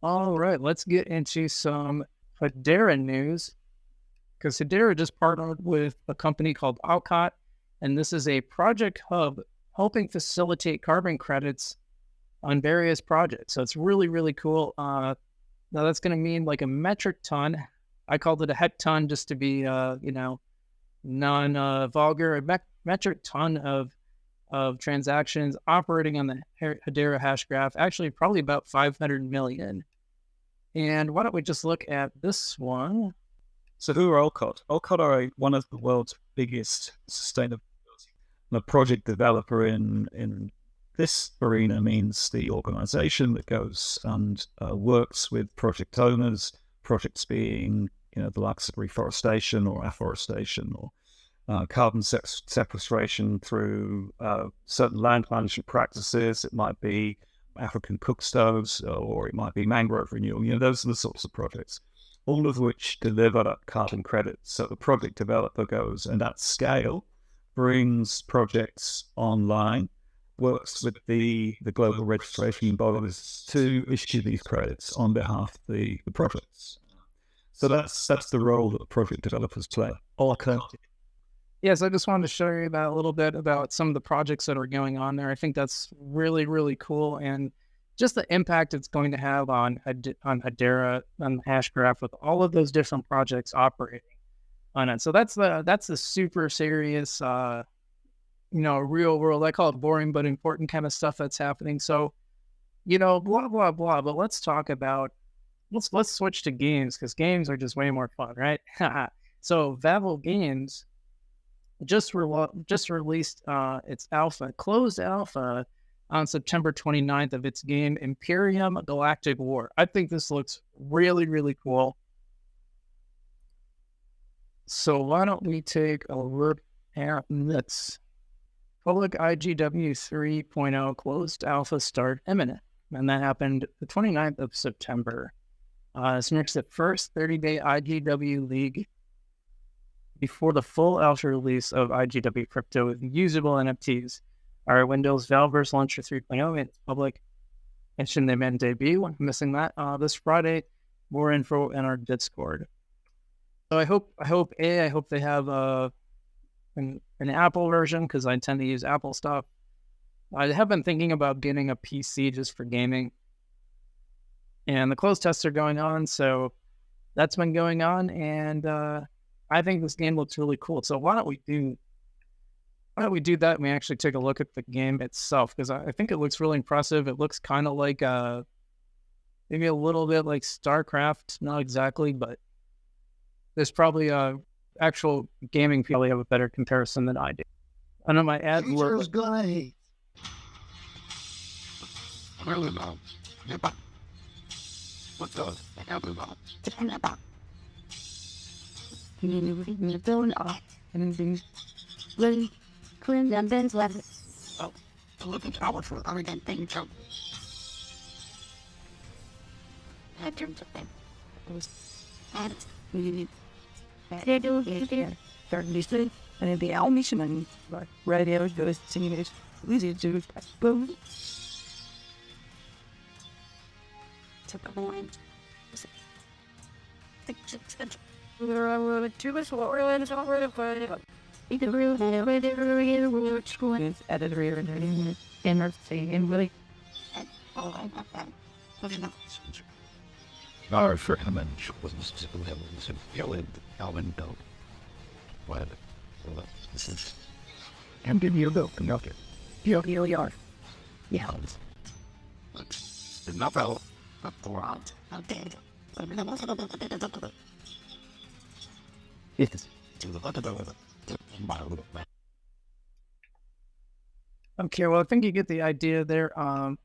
All right, let's get into some Hedera news because Hedera just partnered with a company called AllCot, and this is a project hub helping facilitate carbon credits on various projects. So it's really, really cool. Now that's going to mean like a metric ton. I called it a hecton just to be, non-vulgar. Metric ton of transactions operating on the Hedera hash graph. Actually, probably about 500 million. And why don't we just look at this one? So who are AllCot? AllCot are one of the world's biggest sustainability. A project developer in this arena means the organization that goes and works with project owners, projects being, the likes of reforestation or afforestation or carbon sequestration through certain land management practices. It might be African cook stoves, or it might be mangrove renewal. Those are the sorts of projects, all of which deliver carbon credits. So the project developer goes and at scale brings projects online, works with the global registration bodies to issue these credits on behalf of the projects. So that's the role that the project developers play. Yes, I just wanted to show you that a little bit about some of the projects that are going on there. I think that's really, really cool, and just the impact it's going to have on Hedera, on the hash graph, with all of those different projects operating on it. So that's the super serious, real world. I call it boring but important kind of stuff that's happening. So, blah blah blah. But let's talk about let's switch to games, because games are just way more fun, right? So Vavel Games just released its closed alpha on September 29th of its game Imperium Galactic War. I think this looks really, really cool. So why don't we take a look at this? Public IGW 3.0 closed alpha start imminent, and that happened the 29th of September. This marks the first 30-day IGW league before the full alpha release of IGW crypto with usable NFTs. Our Windows Valverse Launcher 3.0 in public. Mentioned the event debut. Missing that this Friday. More info in our Discord. So I hope they have an Apple version, because I tend to use Apple stuff. I have been thinking about getting a PC just for gaming, and the closed tests are going on, so that's been going on, and I think this game looks really cool. So why don't we do that and we actually take a look at the game itself, because I think it looks really impressive. It looks kind of like maybe a little bit like StarCraft, not exactly, but there's probably actual gaming people have a better comparison than I do. I know my ad work. What's those? Oh, the living tower for everything thing jump. I turned something. And they do it. Certainly soon. And it'll be our mission and radio goes to it. Easy to boom. Took a moment. We're too much water and it's already funny. You can really editor and interesting and really. Oh, I got that. Our for him and was specifically feeling Alvin Bill. What? This is. I'm giving you a bill. Come out here. Here we are. Yeah. Enough out. Up the world. I'm dead. Yes. To the left of my little man. Okay, well, I think you get the idea there. I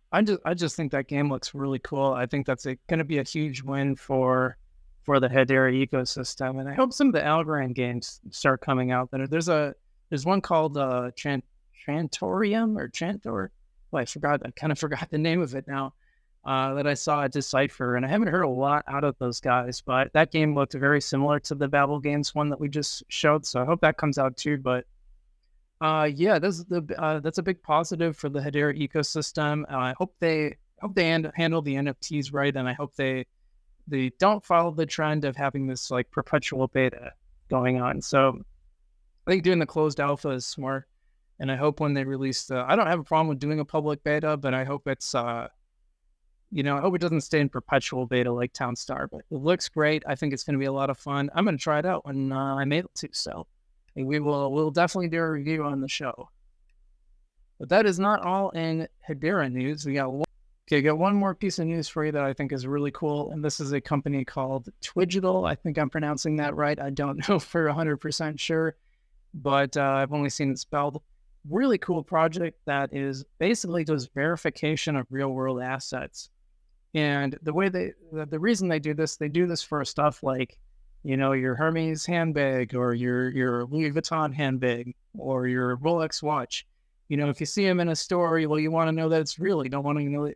just think that game looks really cool. I think that's going to be a huge win for the Hedera ecosystem, and I hope some of the Algorand games start coming out. There's one called Trantorium or Trantor. Well, I kind of forgot the name of it now. That I saw at Decipher, and I haven't heard a lot out of those guys, but that game looked very similar to the Vavel Games one that we just showed, so I hope that comes out too. But yeah, that's a big positive for the Hedera ecosystem. I hope hope they handle the NFTs right, and I hope they don't follow the trend of having this like perpetual beta going on. So I think doing the closed alpha is smart, and I hope when they release I don't have a problem with doing a public beta, but I hope it's I hope it doesn't stay in perpetual beta like Townstar. But it looks great. I think it's going to be a lot of fun. I'm going to try it out when I'm able to. So we'll definitely do a review on the show. But that is not all in Hedera news. We got one more piece of news for you that I think is really cool, and this is a company called Twigital. I think I'm pronouncing that right. I don't know for 100% sure, but I've only seen it spelled. Really cool project that is basically does verification of real-world assets. And the reason they do this for stuff like, your Hermes handbag or your Louis Vuitton handbag or your Rolex watch. If you see them in a store, you want to know that it's real. You don't want to know that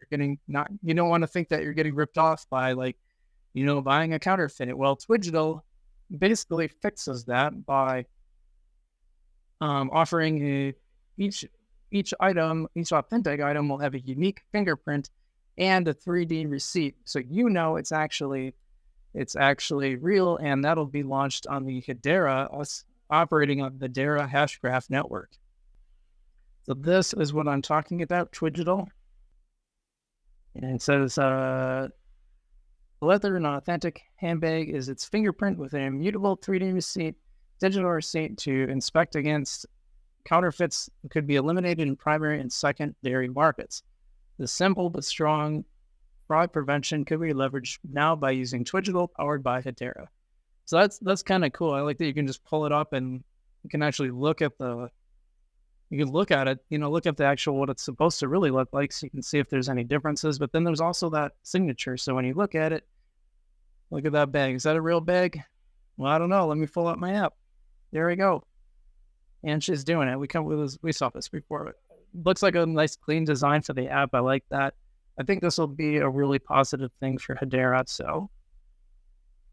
you don't want to think that you're getting ripped off by buying a counterfeit. Well, Twigital basically fixes that by offering each authentic item will have a unique fingerprint and a 3D receipt. So it's actually real, and that'll be launched on the Hedera, operating on the Hedera Hashgraph network. So this is what I'm talking about, Twigital. And it says, leather and authentic handbag is its fingerprint with an immutable 3D receipt, digital receipt to inspect against counterfeits that could be eliminated in primary and secondary markets. The simple but strong fraud prevention could be leveraged now by using Twigital, powered by Hedera. So that's kind of cool. I like that you can just pull it up and you can actually look at it, look at the actual what it's supposed to really look like, so you can see if there's any differences. But then there's also that signature. So when you look at it, look at that bag. Is that a real bag? Well, I don't know. Let me pull up my app. There we go. And she's doing it. We saw this before. It looks like a nice clean design for the app. I like that. I think this will be a really positive thing for Hedera. So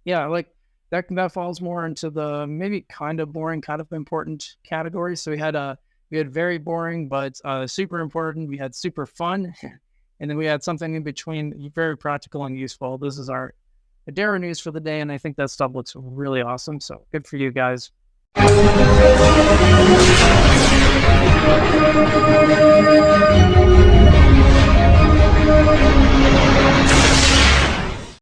yeah, like that falls more into the maybe kind of boring, kind of important category. So we had very boring, but super important. We had super fun. And then we had something in between, very practical and useful. This is our Hedera news for the day. And I think that stuff looks really awesome. So good for you guys.